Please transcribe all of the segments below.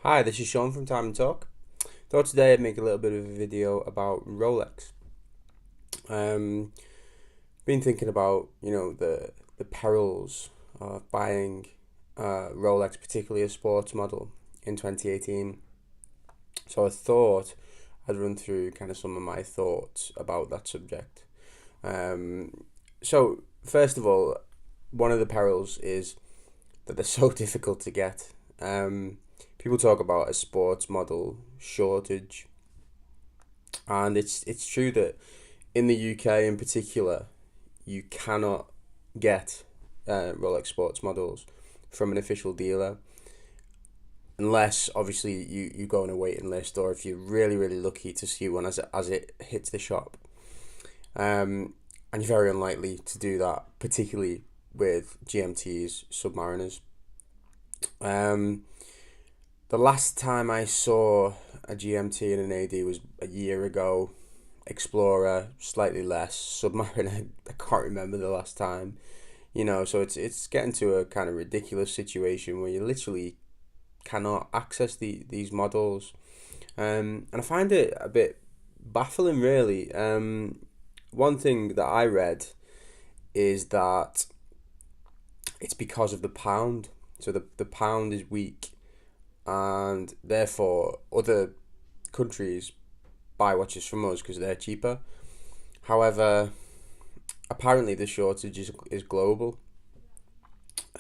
Hi, this is Sean from Time and Talk. Thought today I'd make a little bit of a video about Rolex. Um, Been thinking about the perils of buying Rolex, particularly a sports model, in 2018. So I thought I'd run through kind of some of my thoughts about that subject. So first of all, one of the perils is that they're so difficult to get. People talk about a sports model shortage, and it's true that in the UK in particular, you cannot get Rolex sports models from an official dealer unless obviously you go on a waiting list, or if you're really lucky to see one as it hits the shop. And you're very unlikely to do that, particularly with GMTs, Submariners. Um, the last time I saw a GMT and an AD was a year ago. Explorer, slightly less. Submariner, I can't remember the last time. So it's getting to a kind of ridiculous situation where you literally cannot access these models. And I find it a bit baffling, really. One thing that I read is that it's because of the pound. So the pound is weak, and therefore other countries buy watches from us because they're cheaper. However, apparently the shortage is global.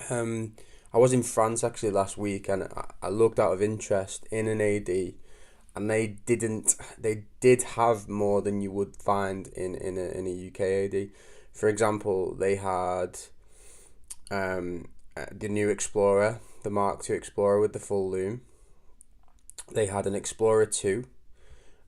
I was in France actually last week, and I looked out of interest in an AD, and they did have more than you would find in a UK AD. For example, they had the new Explorer, the Mark II Explorer with the full lume. They had an Explorer 2,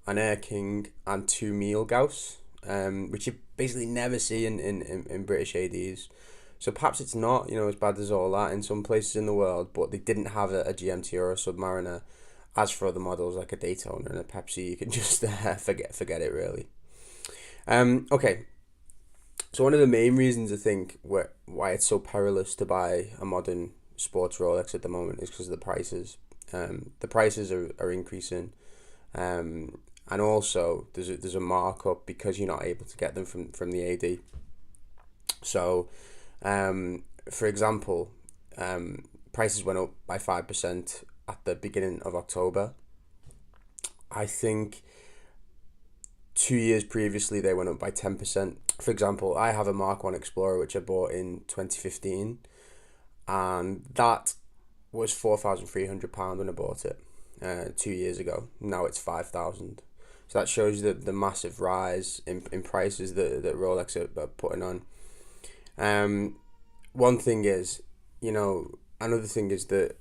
an Air King, and two Meal Gauss, which you basically never see in British ADs. So perhaps it's not as bad as all that in some places in the world, but they didn't have a GMT or a Submariner. As for other models like a Daytona and a Pepsi, you can just forget it really. Okay, so one of the main reasons I think why it's so perilous to buy a modern sports Rolex at the moment is because of the prices. The prices are increasing, and also there's a markup because you're not able to get them from the AD. So, for example, prices went up by 5% at the beginning of October. I think 2 years previously they went up by 10%. For example, I have a Mark I Explorer which I bought in 2015, and that was £4,300 when I bought it 2 years ago. Now it's 5,000. So that shows you the massive rise in prices that Rolex are putting on. One thing is, another thing is that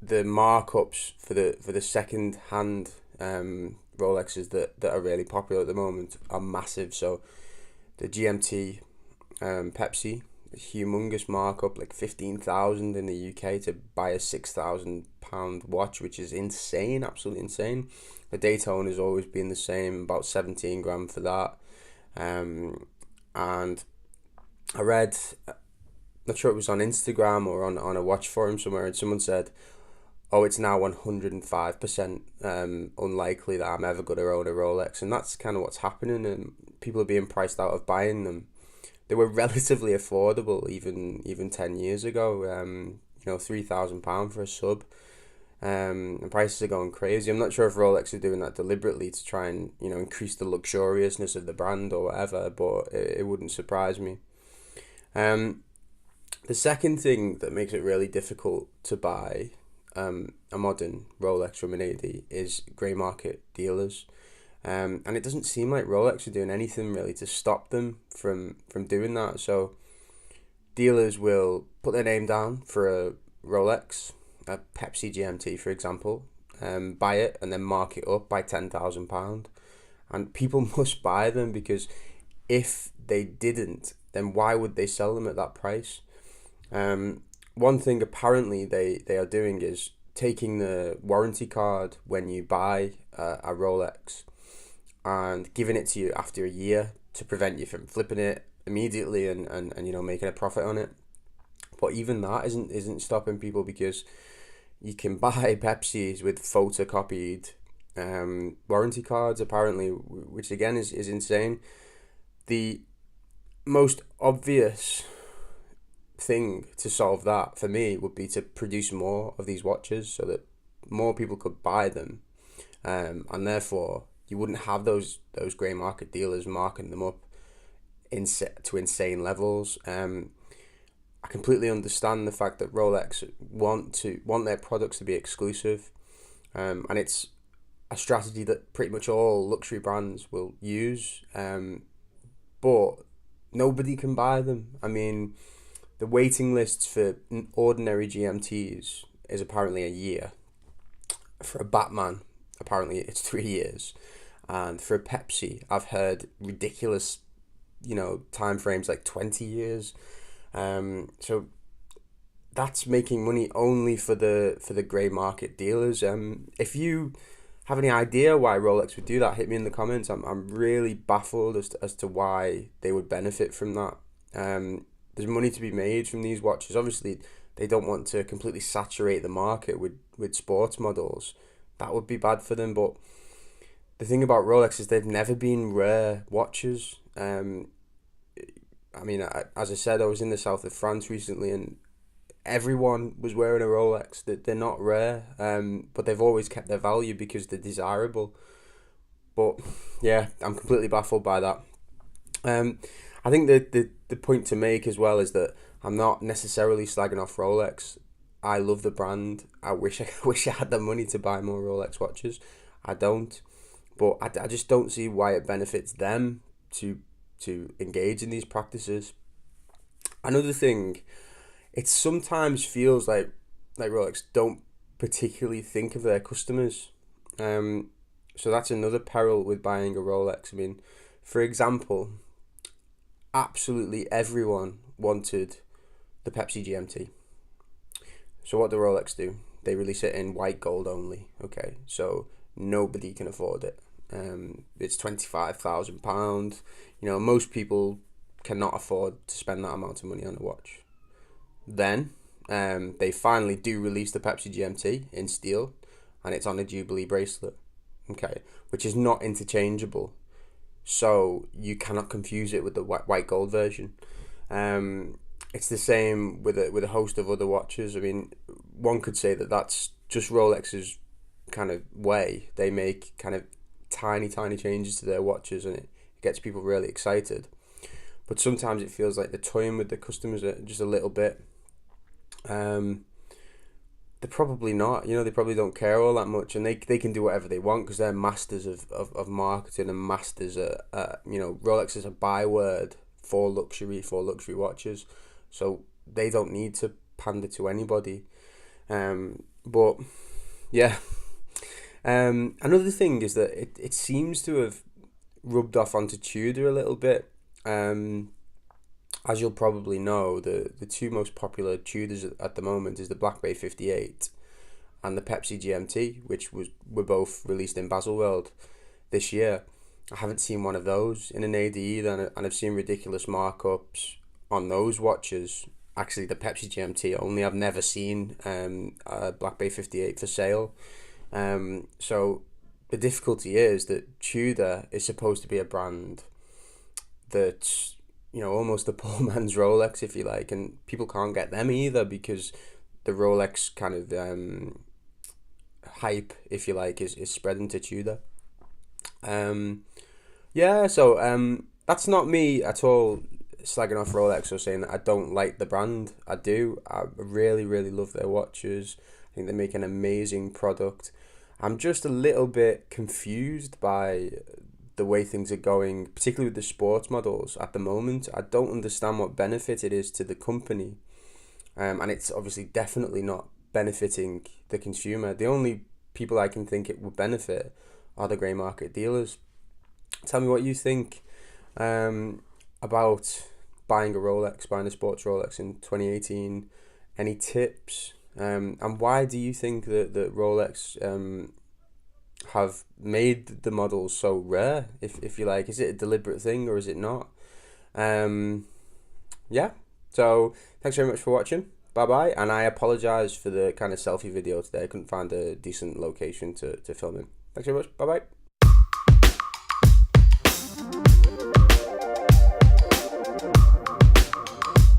the markups for the second hand Rolexes that are really popular at the moment are massive. So the GMT Pepsi, a humongous markup, like 15,000 in the UK to buy a £6,000 watch, which is insane, absolutely insane. The Daytona has always been the same, about 17 grand for that. And I read, not sure it was on Instagram or on a watch forum somewhere, and someone said, oh, it's now 105% unlikely that I'm ever going to own a Rolex. And that's kind of what's happening, and people are being priced out of buying them. They were relatively affordable even 10 years ago, £3,000 for a sub. And prices are going crazy. I'm not sure if Rolex are doing that deliberately to try and increase the luxuriousness of the brand or whatever, but it wouldn't surprise me. The second thing that makes it really difficult to buy a modern Rolex from an AD is grey market dealers. And it doesn't seem like Rolex are doing anything really to stop them from doing that. So dealers will put their name down for a Rolex, a Pepsi GMT for example, buy it and then mark it up by £10,000. And people must buy them, because if they didn't, then why would they sell them at that price? One thing apparently they are doing is taking the warranty card when you buy a Rolex and giving it to you after a year to prevent you from flipping it immediately and making a profit on it. But even that isn't stopping people, because you can buy Pepsis with photocopied warranty cards, apparently, which again is insane. The most obvious thing to solve that for me would be to produce more of these watches so that more people could buy them, and therefore you wouldn't have those grey market dealers marking them up to insane levels. I completely understand the fact that Rolex want their products to be exclusive, and it's a strategy that pretty much all luxury brands will use. But nobody can buy them. I mean, the waiting lists for ordinary GMTs is apparently a year. For a Batman, apparently it's 3 years, and for a Pepsi, I've heard ridiculous, time frames like 20 years. So that's making money only for the grey market dealers. If you have any idea why Rolex would do that, hit me in the comments. I'm really baffled as to why they would benefit from that. There's money to be made from these watches. Obviously, they don't want to completely saturate the market with sports models. That would be bad for them. But the thing about Rolex is they've never been rare watches. I mean, as I said, I was in the south of France recently, and everyone was wearing a Rolex. That they're not rare, but they've always kept their value because they're desirable. But yeah, I'm completely baffled by that. I think the point to make as well is that I'm not necessarily slagging off Rolex. I love the brand. I wish I had the money to buy more Rolex watches. I don't, but I just don't see why it benefits them to engage in these practices. Another thing, it sometimes feels like Rolex don't particularly think of their customers. So that's another peril with buying a Rolex. I mean, for example, absolutely everyone wanted the Pepsi GMT. So what do Rolex do? They release it in white gold only. Okay, so nobody can afford it. It's £25,000. Most people cannot afford to spend that amount of money on a watch. Then they finally do release the Pepsi GMT in steel, and it's on a Jubilee bracelet, okay, which is not interchangeable, so you cannot confuse it with the white gold version. It's the same with a host of other watches. I mean, one could say that that's just Rolex's kind of way. They make kind of tiny changes to their watches, and it gets people really excited. But sometimes it feels like they're toying with the customers just a little bit. They're probably not. They probably don't care all that much, and they can do whatever they want because they're masters of marketing and masters at Rolex is a byword for luxury watches, so they don't need to pander to anybody. But yeah. Another thing is that it seems to have rubbed off onto Tudor a little bit. As you'll probably know, the two most popular Tudors at the moment is the Black Bay 58 and the Pepsi GMT, which were both released in Baselworld this year. I haven't seen one of those in an AD either, and I've seen ridiculous markups on those watches. Actually, the Pepsi GMT only. I've never seen a Black Bay 58 for sale. So the difficulty is that Tudor is supposed to be a brand that's almost the poor man's Rolex, if you like, and people can't get them either because the Rolex kind of hype, if you like, is spreading to Tudor. So that's not me at all slagging off Rolex or saying that I don't like the brand. I do. I really love their watches. I think they make an amazing product. I'm just a little bit confused by the way things are going, particularly with the sports models at the moment. I don't understand what benefit it is to the company, and it's obviously definitely not benefiting the consumer. The only people I can think it would benefit are the grey market dealers. Tell me what you think about buying a sports Rolex in 2018. Any tips? And why do you think that Rolex have made the models so rare, if you like? Is it a deliberate thing or is it not? So thanks very much for watching. Bye bye, and I apologize for the kind of selfie video today. I couldn't find a decent location to film in. Thanks very much. Bye bye.